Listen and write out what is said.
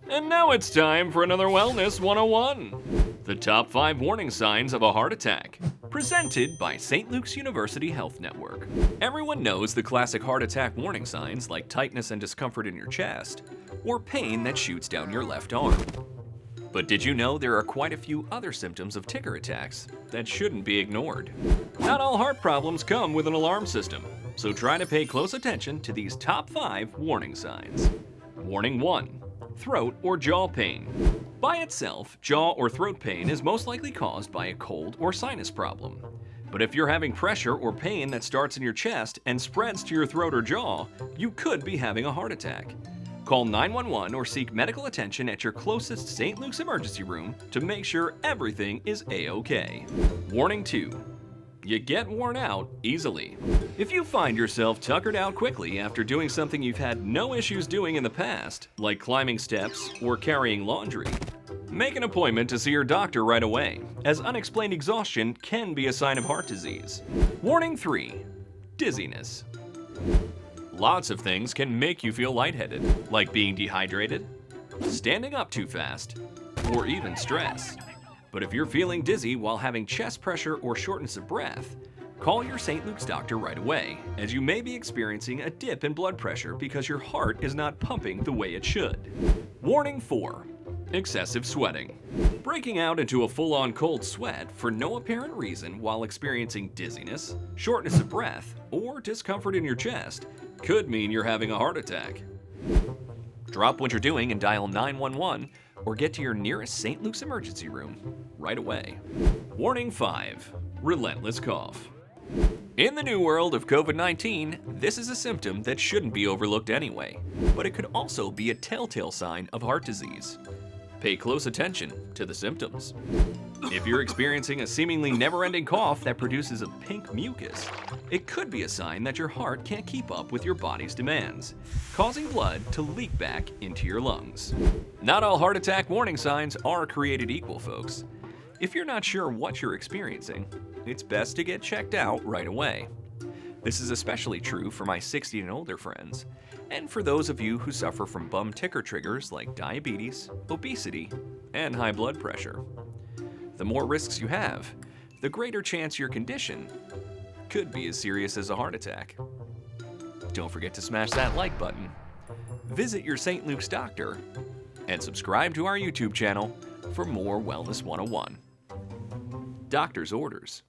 And now it's time for another Wellness 101. The top 5 warning signs of a heart attack. Presented by St. Luke's University Health Network. Everyone knows the classic heart attack warning signs like tightness and discomfort in your chest, or pain that shoots down your left arm. But did you know there are quite a few other symptoms of ticker attacks that shouldn't be ignored? Not all heart problems come with an alarm system, so try to pay close attention to these top 5 warning signs. Warning 1. Throat or jaw pain. By itself, jaw or throat pain is most likely caused by a cold or sinus problem. But if you're having pressure or pain that starts in your chest and spreads to your throat or jaw, you could be having a heart attack. Call 911 or seek medical attention at your closest St. Luke's emergency room to make sure everything is A-OK. Warning 2. You get worn out easily. If you find yourself tuckered out quickly after doing something you've had no issues doing in the past, like climbing steps or carrying laundry, make an appointment to see your doctor right away, as unexplained exhaustion can be a sign of heart disease. Warning 3. Dizziness. Lots of things can make you feel lightheaded, like being dehydrated, standing up too fast, or even stress. But if you're feeling dizzy while having chest pressure or shortness of breath, call your St. Luke's doctor right away, as you may be experiencing a dip in blood pressure because your heart is not pumping the way it should. Warning 4. Excessive sweating. Breaking out into a full-on cold sweat for no apparent reason while experiencing dizziness, shortness of breath, or discomfort in your chest could mean you're having a heart attack. Drop what you're doing and dial 911 or get to your nearest St. Luke's emergency room right away. Warning 5. Relentless Cough. In the new world of COVID-19, this is a symptom that shouldn't be overlooked anyway, but it could also be a telltale sign of heart disease. Pay close attention to the symptoms. If you're experiencing a seemingly never-ending cough that produces a pink mucus, it could be a sign that your heart can't keep up with your body's demands, causing blood to leak back into your lungs. Not all heart attack warning signs are created equal, folks. If you're not sure what you're experiencing, it's best to get checked out right away. This is especially true for my 60 and older friends, and for those of you who suffer from bum ticker triggers like diabetes, obesity, and high blood pressure. The more risks you have, the greater chance your condition could be as serious as a heart attack. Don't forget to smash that like button, visit your St. Luke's doctor, and subscribe to our YouTube channel for more Wellness 101. Doctor's orders.